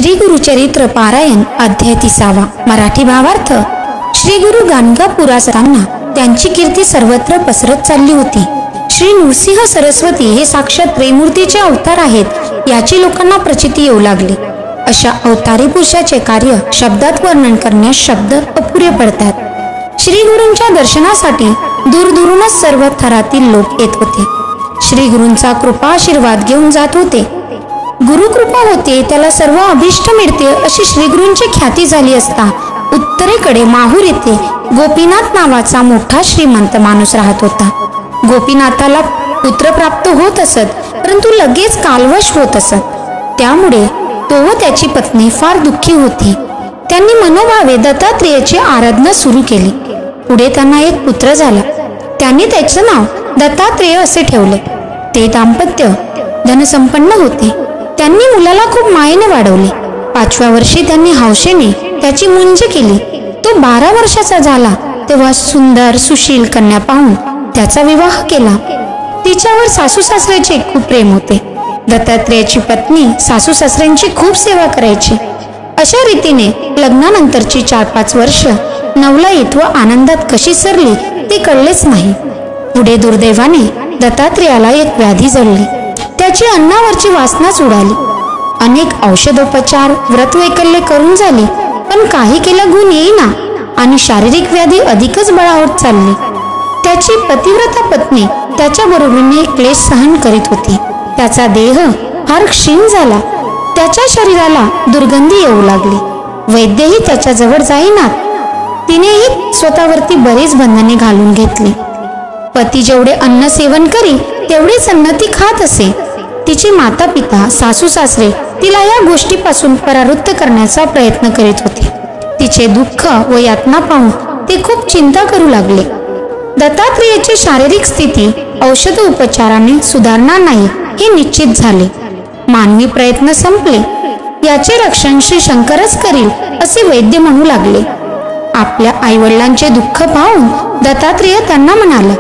श्री गुरुचरित्र पारायण अध्याय 30. मराठी भावार्थ. श्री गुरु गाणगापुरात असताना त्यांची कीर्ती सर्वत्र पसरत चालली होती. श्री नृसिंह सरस्वती हे साक्षात त्रैमूर्तीचे अवतार आहेत याची लोकांना प्रचिती येऊ लागली. अशा अवतारी पुरुषाचे कार्य शब्दात वर्णन करण्यास शब्द अपुरे पडतात. श्री गुरूंच्या दर्शनासाठी दूरदूरूनच सर्व थरातील लोक येत होते. श्री गुरूंचा कृपा आशीर्वाद घेऊन जात होते. गुरुकृपा होते त्याला सर्व अभिष्ट मिळते अशी श्रीगुरूंची ख्याती झाली असता उत्तरेकडे माहूर येथे गोपीनाथ नावाचा मोठा श्रीमंत माणूस राहत होता. गोपीनाथाला पुत्र प्राप्त होत असत, परंतु लगेच कालवश होत असत. त्यामुळे तो व त्याची पत्नी फार दुःखी होती. त्यांनी मनोभावे दत्तात्रेयाची आराधना सुरू केली. पुढे त्यांना एक पुत्र झाला. त्यांनी त्याचे नाव दत्तात्रेय असे ठेवले. ते दाम्पत्य धनसंपन्न होते. त्यांनी मुलाला खूप मायेने वाढवले. 5व्या वर्षी त्यांनी हौशेने त्याची मुंज केली. तो 12 वर्षाचा झाला तेव्हा सुंदर सुशील कन्या पाहून त्याचा विवाह केला. तिच्यावर सासू सासऱ्याचे खूप प्रेम होते. दत्तात्रेयाची पत्नी सासू सासऱ्यांची खूप सेवा करायची. अशा रीतीने लग्नानंतरची 4-5 वर्ष नवलाईत व आनंदात कशी सरली ते कळलेच नाही. पुढे दुर्दैवाने दत्तात्रेयाला एक व्याधी जडली. त्याची अन्नावरची वासनाच उडाली. अनेक औषधोपचार व्रतवैकल्य करून झाली, पण काही केला गुण येईना आणि शारीरिक व्याधी अधिकच बळावत चालली. त्याची पतिव्रता पत्नी त्याच्या बरोबरीने क्लेश सहन करीत होती. त्याचा देह फार क्षीण झाला. त्याच्या शरीराला दुर्गंधी येऊ लागली. वैद्यही त्याच्या जवळ जाईनात. तिनेही स्वतःवरती बरेच बंधने घालून घेतली. पती जेवढे अन्न सेवन करी तेवढेच अन्न ती खात असे. तिची माता पिता सासू सासरे तिला या गोष्टीपासून परावृत्त करण्याचा प्रयत्न करीत होते. तिचे दुःख व यातना पाहून ते खूप चिंता करू लागले. दत्तात्रेयाची शारीरिक स्थिती औषध उपचाराने सुधारणार नाही हे निश्चित झाले. मानवी प्रयत्न संपले. याचे रक्षण श्री शंकरच करील असे वैद्य म्हणू लागले. आपल्या आईवडिलांचे दुःख पाहून दत्तात्रेय त्यांना म्हणाला,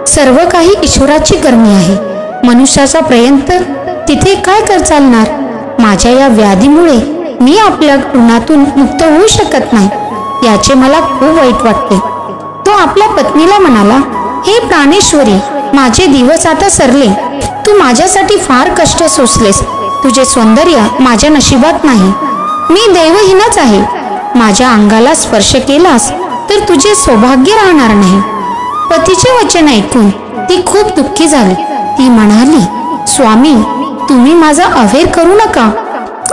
सर्व काही ईश्वराची करणी आहे. मनुष्याचा प्रयत्न तिथे काय कर चालणार. माझ्या या व्याधीमुळे मी आपल्या ऋणातून मुक्त होऊ शकत नाही. याचे मला खूप वाईट वाटते. तो आपल्या पत्नीला म्हणाला, हे प्राणेश्वरी, माझे दिवस आता सरले. तू माझ्यासाठी फार कष्ट सोसलेस. तुझे सौंदर्य माझ्या नशिबात नाही. मी दैवहीनच आहे. माझ्या अंगाला स्पर्श केलास तर तुझे सौभाग्य राहणार नाही. पतीचे वचन ऐकून ती खूप दुःखी झाली. ती म्हणाली, स्वामी, तुम्ही माझा अवेर करू नका.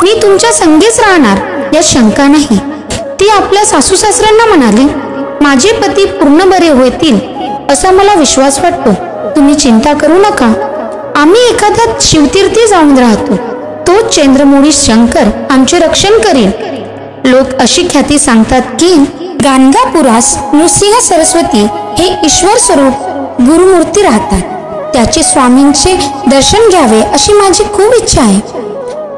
मी तुमच्या संगीच राहणार यात शंका नाही. ती आपल्या सासू सासऱ्यांना म्हणाली, माझे पती पूर्ण बरे होतील असा मला विश्वास वाटतो. तुम्ही चिंता करू नका. आम्ही एखाद्या शिवतीर्थी जाऊन राहतो. तोच चंद्रमौळी शंकर आमचे रक्षण करील. लोक अशी ख्याती सांगतात की गाणगापुरास नृसिंह सरस्वती हे ईश्वर स्वरूप गुरुमूर्ती राहतात. त्याचे स्वामींचे दर्शन घ्यावे अशी माझी खूप इच्छा आहे.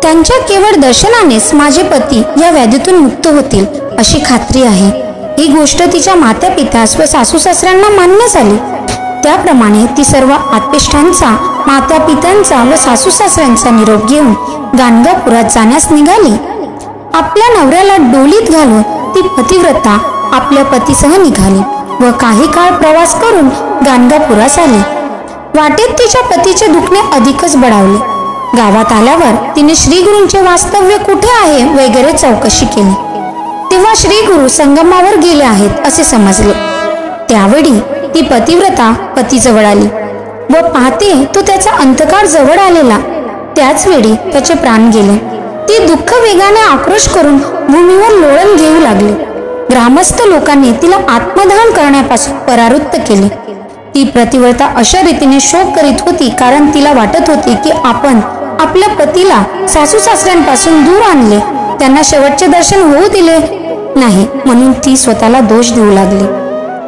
त्यांच्या केवळ दर्शनानेच माझे पती या व्याधीतून मुक्त होतील अशी खात्री आहे. ही गोष्ट तिच्या माता पितास व सासू सासऱ्यांना मान्य झाली. त्याप्रमाणे ती सर्व आत्पेष्टांचा, माता पित्यांचा व सासू सासऱ्यांचा निरोप घेऊन गाणगापुरात जाण्यास निघाली. आपल्या नवऱ्याला डोलीत घालून ती पतिव्रता आपल्या पतीसह निघाली व काही काळ प्रवास करून गाणगापुरास आली. वाटेत तिच्या पतीचे दुखणे अधिकच बळावले. गावात आल्यावर तिने श्रीगुरूंचे वास्तव्य कुठे आहे वगैरे चौकशी केली. तेव्हा श्रीगुरू संगमावर गेले आहेत असे समजले. त्यावेळी ती पतिव्रता पतीजवळ आली व पाहते तो त्याचा अंतकाळ जवळ आलेला. त्याच वेळी त्याचे प्राण गेले. ती दुःख वेगाने आक्रोश करून भूमीवर लोळण घेऊ लागली. ग्रामस्थ लोकांनी तिला आत्मदहन करण्यापासून परावृत्त केले. ती पतिव्रता अशा रीतीने शोक करीत होती कारण तिला वाटत होती की आपण आपल्या पतीला सासू सासऱ्यांपासून दूर आणले, त्यांना शेवटचे दर्शन होऊ दिले नाही म्हणून ती स्वतःला दोष देऊ लागली.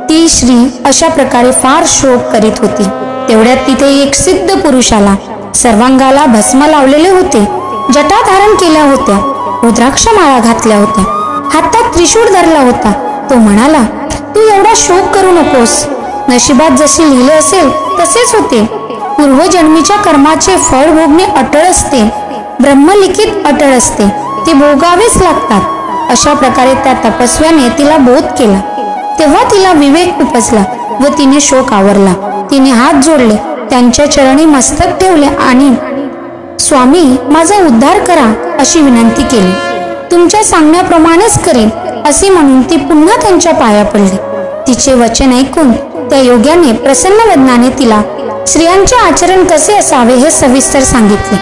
ती स्त्री अशा प्रकारे फार शोक करीत होती. तेवढ्यात तिथे एक सिद्ध पुरुष आला. सर्वांगाला भस्म लावलेले होते. जटा धारण केल्या होत्या. रुद्राक्ष माळा घातल्या होत्या. हातात त्रिशूळ धरला होता. तो म्हणाला, तू एवढा शोक करू नकोस. नशिबात जसे लिहिले असेल तसेच होते. पूर्वजन्मीच्या कर्माचे फळ भोगणे अटळ असते. ब्रह्मलिखित अटळ असते. ते भोगावेच लागतात. अशा प्रकारे त्या तपस्व्याने तिला बोध केला. तेव्हा तिला विवेक उपजला व तिने शोक आवरला. तिने हात जोडले, त्यांच्या चरणी मस्तक ठेवले आणि स्वामी, माझा उद्धार करा अशी विनंती केली. तुमच्या सांगण्याप्रमाणेच करेन असे म्हणून ती पुन्हा त्यांच्या पाया पडली. तिचे वचन ऐकून त्या योग्याने प्रसन्न वदनाने तिला स्त्रियांचे आचरण कसे असावे हे सविस्तर सांगितले.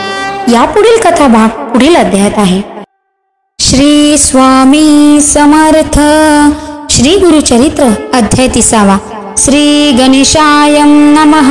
या पुढील कथा भाग पुढील अध्यायात आहे. श्री स्वामी समर्थ. श्री गुरुचरित्र अध्याय 30. श्री गणेशाय नमः.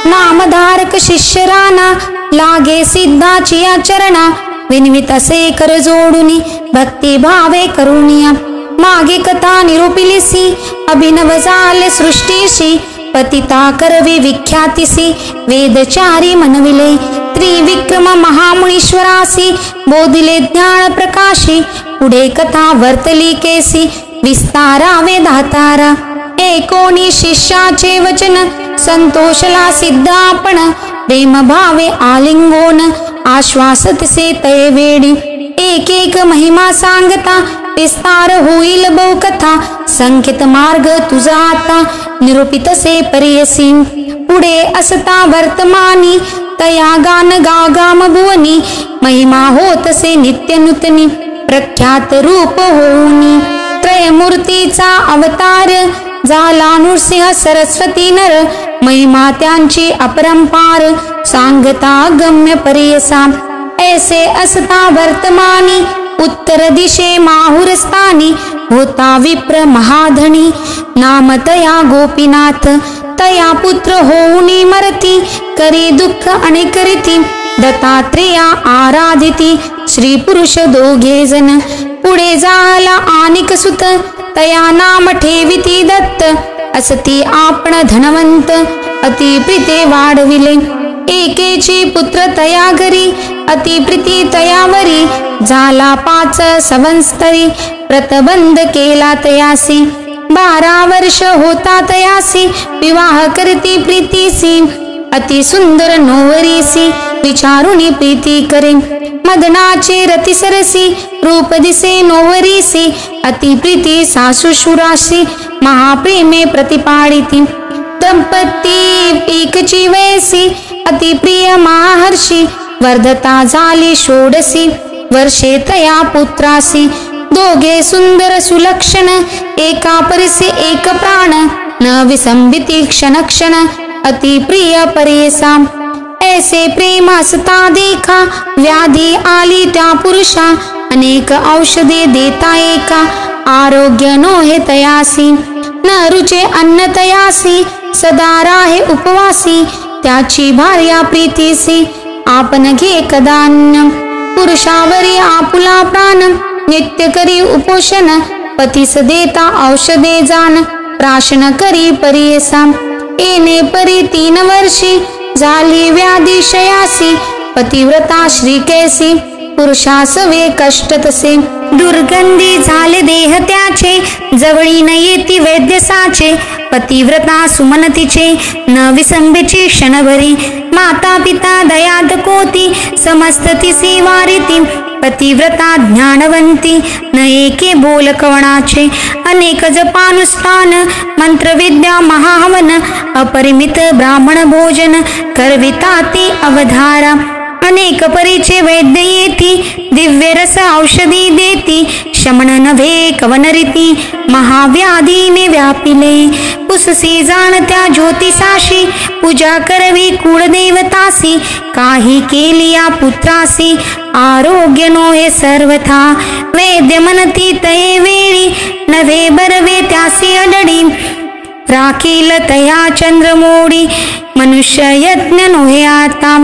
नामधारक शिष्य राणा, लागे सिद्धाची आचरणा, विनवित असे कर जोडुनी, भक्ती भावे करुणिया. मागे कथा निरूपिलीसी, अभिनव झाले सृष्टीशी, पतिता करवी विख्यातीसी, वेदचारी मनविले. त्रिविक्रम महामुनीश्वरासी, बोधिले ज्ञान प्रकाशी, पुढे कथा वर्तली केसी, विस्तारावे दातारा. एकोणी शिष्याचे वचन, संतोषला सिद्ध आपण, प्रेम भावे आलिंगोन, आश्वासतसे तय वेडी. एक एक महिमा सांगता, विस्तार होईल बहुकथा, संकेत मार्ग तुझा आता, निरूपितसे परियसी. पुढे असता वर्तमानी, तया गान गागाम भुवनी, महिमा होतसे नित्य नूतनी, प्रख्यात रूप होऊनी. त्रयमूर्तीचा अवतार, झाला नृसिंह सरस्वती नर, महिमा त्यांची अपरंपार, सांगता गम्य परियसा. ऐसे असता वर्तमानी, उत्तर दिशे माहुरस्थानी, होता विप्र महाधनी, नाम तया गोपीनाथ. तया पुत्र होऊनी मरती, करी दुःख अनेक रीती, दत्तात्रेया आराधिती, श्री पुरुष दोघे जण. पुढे झाला आनिक सुत, तया नाम ठेविती दत्त, असती आपण धनवंत, अति प्रीते वाढविले. एकेची पुत्र तया घरी, अति प्रीती तयावरी, झाला 5 संवत्सरी, व्रतबंध केला तयासी. 12 वर्ष होता तयासी, विवाह करती प्रीतीसी, अति सुंदर नोवरीसी, विचारुनी प्रीती करे. मदनाचे रती सरसी, रूप दिसे नोवरीसी, अति प्रीती सासुशुरासी, महाप्रेमे प्रतिपाडिती. दंपती एकची वयसी, अति प्रिय महाहर्षी, वर्धता झाली 16 वर्षे तया पुत्रासी. दोघे सुंदर सुलक्षण, एका परिसी एक प्राण, न विसंबिती क्षण क्षण, अति प्रिय परियसा. ऐसे प्रेम असता देखा, व्याधी आली त्या पुरुषा, अनेक औषधे देता एका, आरोग्य नोहे तयासी. न रुचे अन्न तयासी, सदा राहे उपवासी, त्याची भार्या प्रीतीसी, आपण घे कदान्न. पुरुषावरी आपुला प्राण, नित्य करी उपोषण, पतीस देता औषधे जान, प्राशन करी परियसा. येणे परी 3 वर्षी, झाली व्याधी शयासी, पतिव्रता श्रीकेसी, पुरुषासवे कष्ट तसे. दुर्गंधी झाले देह त्याचे, जवळी न येती वैद्यसाचे, पतिव्रता सुमनतीचे, न विसंबेची क्षणभरी. माता पिता दयाद कोती, समस्त तिसी वारिती, पतिव्रता ज्ञानवंती, न एके बोल कवणाचे. अनेक जपानुष्ठान, मंत्रविद्या महाहवन, अपरिमित ब्राह्मण भोजन, करविता ती अवधारा. अनेक परीचे वैद्य येती, दिव्य रस औषधी देती, शमन नव्हे कवनरीती, महाव्याधीने व्यापिले. पुससी जाणत्या ज्योतिषाशी, पूजा करवी कुळदेवतासी, काही केली या पुत्रासी, आरोग्य नोहे सर्वथा. वैद्य मनती तये वेळी, नव्हे बरवे त्यासी अडडी, राखील तया चंद्रमोडी, मनुष्य यज्ञ नोहे आता.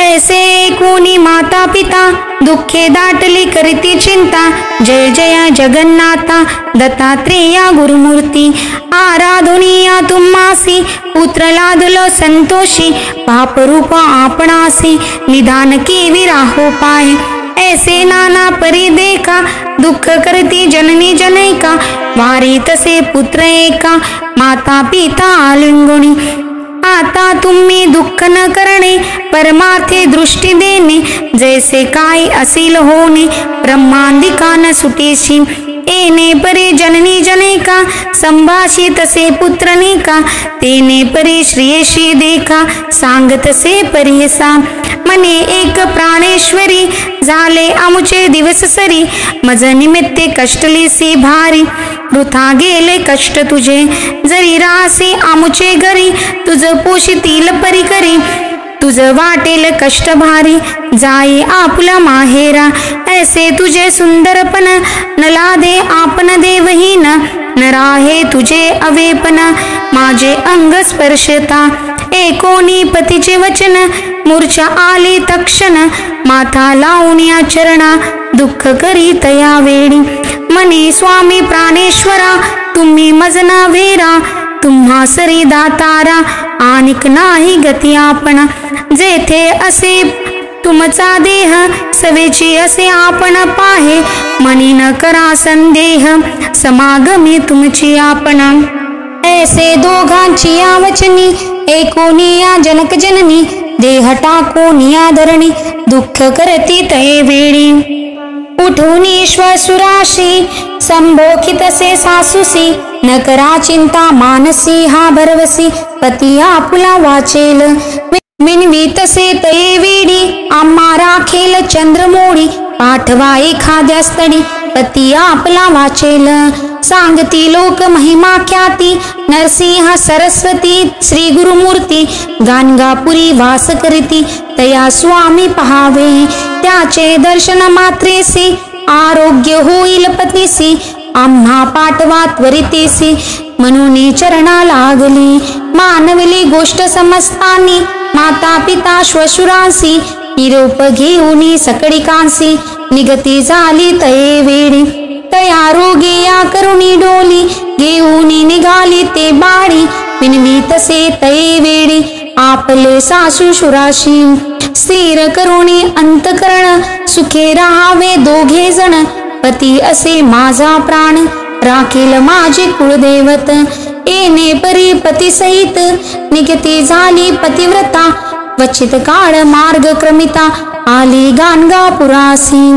ऐसे कोणी माता पिता, दुःखे दाटली करीती चिंता, जय जय जगन्नाथा, दत्तात्रेया गुरुमूर्ती. आराधुनिया तुम्हासी, पुत्र लादलो संतोषी, पापरूप आपणासी, निदान केवी राहो पाय. ऐसे नाना परी देखा, दुःख करती जननी जनैका, वारी तसे पुत्र एका, माता पिता आलिंगुनी. आता तुम्ही दुःख न करणे, परमार्थे दृष्टी देणे, जैसे काय असील होणे, ब्रह्मांदिका न सुटेशी, येणे परे जननी जनेका, संभाषी तसे पुत्रनिका, तेने परे श्रेयशी देखा, सांगतसे परियसा, मने एक प्राणेश्वरी, झाले आमुचे दिवस सरी, मज निमित्ते कष्टलेसी भारी, वृथा गेले कष्ट तुझे, जरी रासे आमुचे घरी, तुझ पोषितील परी करी, तुझ वाटेल कष्ट भारी, जाई आपुला माहेरा, ऐसे तुझे सुंदरपण, न लादे आपण देवहीन, न राहे तुझे अवेपन, माझे अंग स्पर्शता, एकोणी पतीचे वचन, मूर्छा आली तक्षण, माथा लावून या चरणा, दुःख करी तया वेळी, मनी स्वामी प्राणेश्वरा, तुम्ही मजना वेरा, तुम्हा सरी दातारा, आनिक नाही गती आपण, जेथे असे तुमचा देह, सवेची असे आपण पाहे, मनी न करा संदेह, समागमी तुमची आपण, ऐसे दोघांची या वचनी, एकोणी या जनक जननी, देह टाकून या धरणी, दुःख करती तये वेळी, उठून श्वसुराशी, संभोखितसे सासुसी, न करा चिंता मानसी, हा भरवसी, पती आपुला वाचेल, विनवीतसे तये वेडी, आम्हा राखेल चंद्रमोडी, पाठवा एखाद्या स्थळी, पती आपला वाचेल, सांगती लोक महिमा ख्याती, नरसिंह सरस्वती श्री गुरुमूर्ती, गाणगापुरी वास करीती, तया स्वामी पहावे, त्याचे दर्शन मात्रेसी, आरोग्य होईल पतीसी, आम्हा पाठवा त्वरितेसी, म्हणून चरणा लागली, मानवली गोष्ट समजतानी, माता पिता श्वशुरांसी, निरोप घेऊनी सकळिकांसी, निगती झाली तये वेळी, तया रोगी या करुणी डोली, घेऊनी निघाली ते बाळी, विनवीतसे तये वेळी, आपले सासू शुराशी, स्थिर करुणी अंतकरण, सुखे राहावे दोघे जण, पती असे माझा प्राण, राखील माझे कुळदैवत, येणे परी पती सहित, निगती झाली पतिव्रता, वचित काळ मार्ग क्रमिता, आली गाणगापुरासी,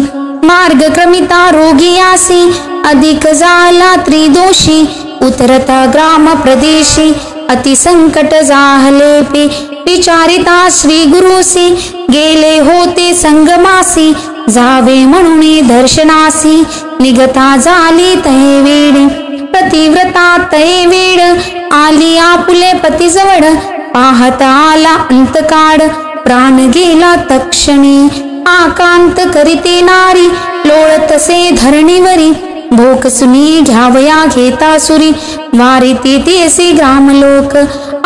मार्ग क्रमिता रोगियासी, अधिक झाला त्रिदोषी, उतरता ग्राम प्रदेशी, अति संकट जाहले विचारिता श्री गुरुसी, गेले होते संगमासी, जावे म्हणून दर्शनासी, निगता झाली तये वेळ, पतिव्रता तये वेळ, आली आपुले पतीजवळ, पाहता आला अंतकाळ, प्राण गेला तक्षणी, आकांत करीते नारी, लोळतसे धरणीवरी, भोक सुनी घ्यावया घेता सुरी, वारीती तेसी ग्रामलोक,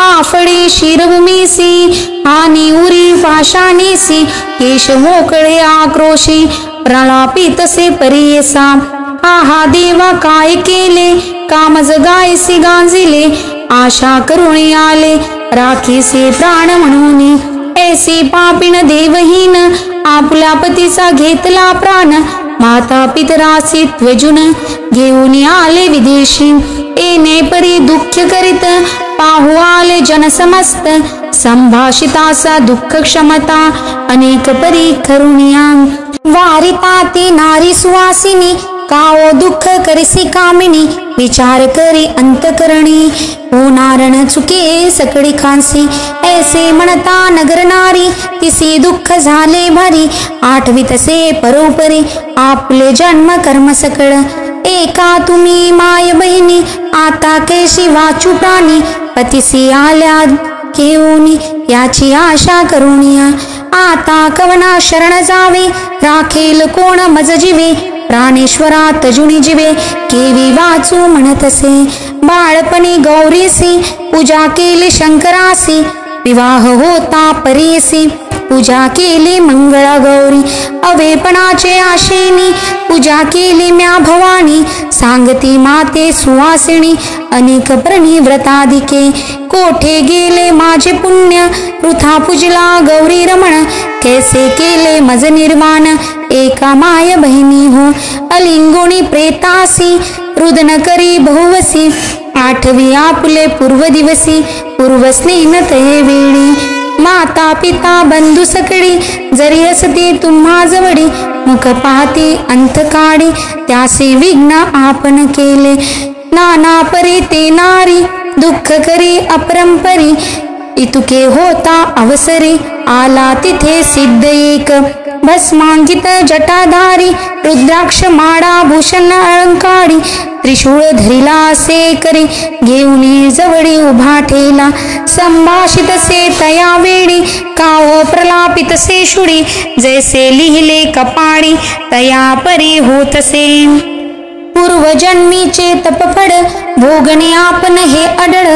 आफळे शिरभूमीसी, आणि उरी पाषाणीसी, केश मोकळे आक्रोशी, प्रलापितसे परियसा, आहा देवा काय केले, कामज गायसी गांजिले, आशा करुणी आले, राखीसे प्राण म्हणून, ऐसी पापिण देवहीन, आपल्या पतीचा घेतला प्राण, माता पितरासी त्वजून, घेऊन आले विदेशी, येणे परी दुःख करीत, पाहू आले जन समस्त, संभाषितासा दुःख क्षमता, अनेक परी करुणिया, वारिता ती नारी सुवासिनी, काओ दुःख करिसी कामिनी, विचार करी अंतकरणी, होणार न चुके सकळी खांसी, ऐसे म्हणता नगर नारी, तिसी दुःख झाले भारी, आठवितसे परोपरी, आपले जन्म कर्म सकळ, एका तुम्ही माय बहिणी, आता कैशी वाचू प्राणी, पतिसी आल्या घेऊनी, याची आशा करुनिया, आता कवना शरण जावे, राखेल कोण मज जीवे, प्राणेश्वरा तजुनी जीवे, केवी वाचू म्हणतसे, बाळपणी गौरीसी, पूजा केली शंकरासी, विवाह होता परीसी, पूजा केली मंगळा गौरी, अवेपणाचे आशेनी, पूजा केली म्या भवानी, सांगती माते सुवासिनी, अनेक प्रणी व्रताधिके, कोठे गेले माझे पुण्य, वृथा पूजला गौरी रमण, कैसे केले मज निर्वाण, एका माय बहिणी हो अलिंगुणी प्रेतासी रुदन करी बहुवसी आठवी आपुले पूर्व दिवसी पूर्वस्नेन ते वेळी माता पिता बंधू सकडी जरी असते तुम्हा जवळी मुख पाहती अंत काढी त्यासी विघ्न आपण केले नाना परी ते नारी दुःख करी अपरंपरी इतुके होता अवसरी आला तिथे सिद्ध एक भस्मांकित जटाधारी रुद्राक्ष माळा भूषण अलंकारी त्रिशूळ धरिला असे करी घेऊन जवळी उभा ठेला संभाषित से तया वेळी काव प्रलापित से शुडी जैसे लिहिले कपाळी तया परी होतसे पूर्वजन्मीचे तपफड भोगणे आपण हे अडळ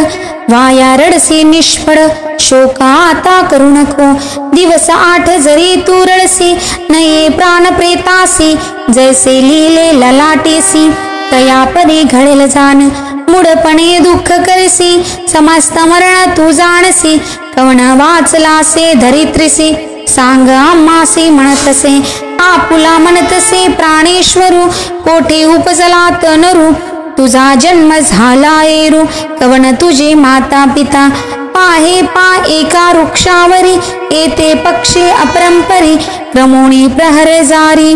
वाया रडसी निष्फळ शोक आता करू नको दिवस 8 जरी तू रडसी नये प्राण प्रेतासी जैसे लिहिले ललाटेसी तया परी घडेल जाण मूढपणे दुःख करसी समस्त मरण तू जाणसी कवण वाचलासे धरित्रीसी सांग आम्हासी म्हणतसे आपुला म्हणतसे प्राणेश्वरू कोठे उपजला तनरू तुझा जन्म झाला एरू कवण तुझे माता पिता पाहे पा एका वृक्षावरी येते पक्षी अपरंपरी क्रमोणी प्रहर जारी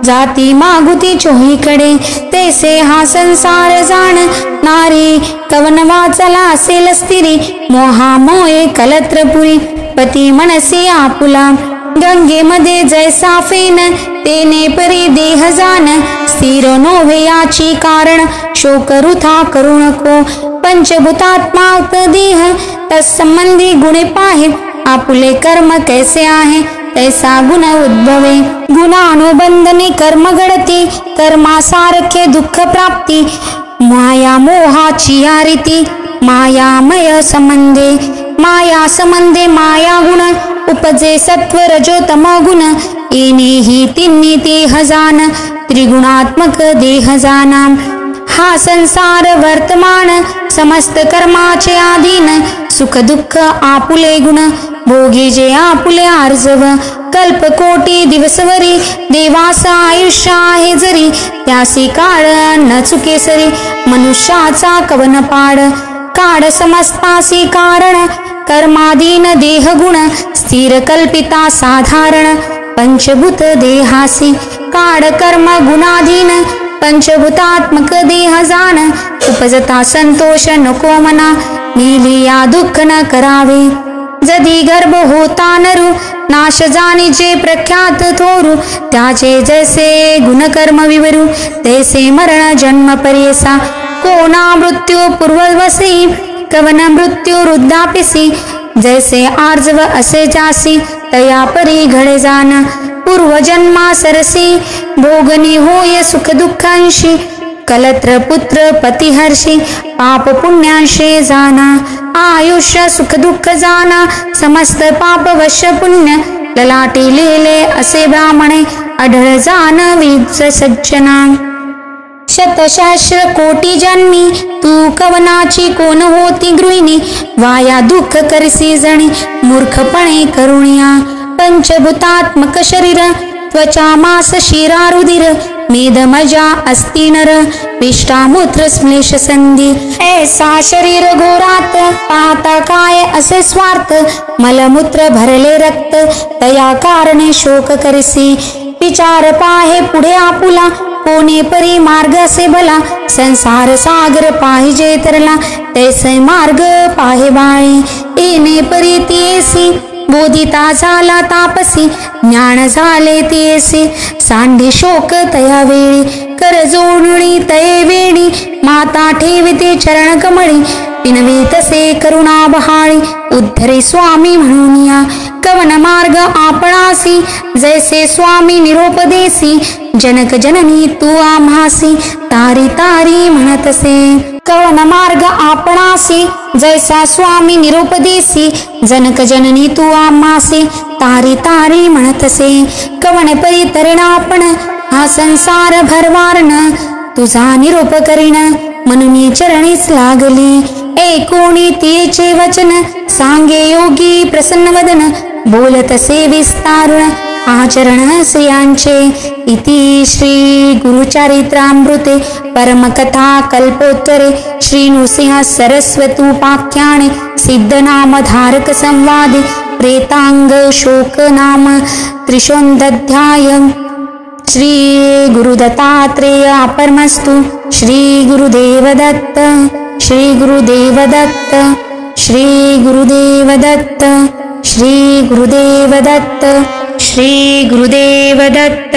जाती मागुती चोहीकडे तैसे हा संसार जाण नारी कवन वाचला असेल स्थिरी मोहा मोहे कलत्रपुरी पती मनसे आपुला गंगेमध्ये जैसा फेन तेने परी देह जाण स्थिर नोव्हे याची कारण शोक वृथा करू नको पंचभूतात्मात देह तत्संबंधी गुणे पाहे आपुले कर्म कैसे आहे तैसा गुण उद्भवे गुणानुबंधने कर्म घडते कर्मासारखे दुःख प्राप्ती माया मोहाची आरिती मायामय संबंधे माया गुण उपजे सत्व रजो तमो गुण येणे ही तिन्ही देह जाण त्रिगुणात्मक देह जाना हा संसार वर्तमान समस्त कर्माचे आधीन सुख दुःख आपुले गुण भोगी जे आपुले आर्जव कल्पकोटी दिवसवरी देवास आयुष्य आहे जरी त्यासी काळ न चुके सरी मनुष्याचा कवन पाड काड समस्तासी कारण कर्माधीन देह गुण स्थिर कल्पिता साधारण पंचभूत देहासी काड कर्म गुणाधीन पंचभूतात्मक देह जाण उपजता संतोष नको मना मिलिया दुःख न करावे जदी गर्भ होता नरू नाश जाणी जे प्रख्यात थोरू त्याचे जैसे गुणकर्म विवरू तैसे मरण जन्म पर्यसा कोणा मृत्यू पूर्ववसी कवन मृत्यू वृद्धापिसी जैसे आर्जव असे जासी तया परी घडे जाण पूर्वजन्मा सरसी भोगनी होय सुख दुःखांशी कलत्र पुत्र पतिहर्षी पाप पुण्यांशे जाना आयुष्य सुख दुःख जाना समस्त पाप वश्य पुण्य ललाटी लिहिले असे ब्राह्मणे आढळ जाण वीज सज्जना शतसहस्र कोटी जन्मी तू कवनाची कोण होती गृहिणी वाया दुःख करसी जणी मूर्खपणे करुणिया पंचभूतात्मक शरीर त्वचा मास शिरा रुधिर मेद मजा अस्ति नर विष्टामूत्र श्लेष संधी ऐसा शरीर घोरात पाहता काय असे स्वार्थ मलमूत्र भरले रक्त तया कारणे शोक करसी विचार पाहे पुढे आपुला कोणे परी मार्ग असे भला संसार सागर पाहिजे तरला तैसे मार्ग पाहे बाळे येणे परी तेसी बोधिता झाला तापसी ज्ञान झाले तेसी सांडी शोक तया वेळी कर जोडणी तये वेळी माता ठेविते चरण कमळी पिनवी तसे करुणा बहाळी उद्धरे स्वामी म्हणून या कवन मार्ग आपणासी जैसे स्वामी निरोपदेसी जनक जननी तू आम्हासी तारी तारी म्हणतसे कवन मार्ग आपणासी जैसा स्वामी निरोपदेसी जनक जननी तू आम्हासी तारी तारी म्हणतसे कवन परी तरण आपण हा संसार भरवारण तुझा निरोप करीन म्हणून चरणीच लागली एकोणी तेचे वचन सांगे योगी प्रसन्न वदन बोलतसे विस्तारुण आचरणस्य यांचे इति श्री गुरुचरित्रामृते परमकथा कल्पोत्तरे श्री नृसिंह सरस्वतुपाख्याने सिद्धनामधारक संवादे प्रेतांग शोक नाम त्रिशोऽध्यायः। श्री गुरुदत्तात्रेय अपरमस्तु। श्री गुरुदेव दत्त। श्री गुरुदेव दत्त। श्री गुरुदेव दत्त। श्री गुरुदेव दत्त। श्री गुरुदेव दत्त।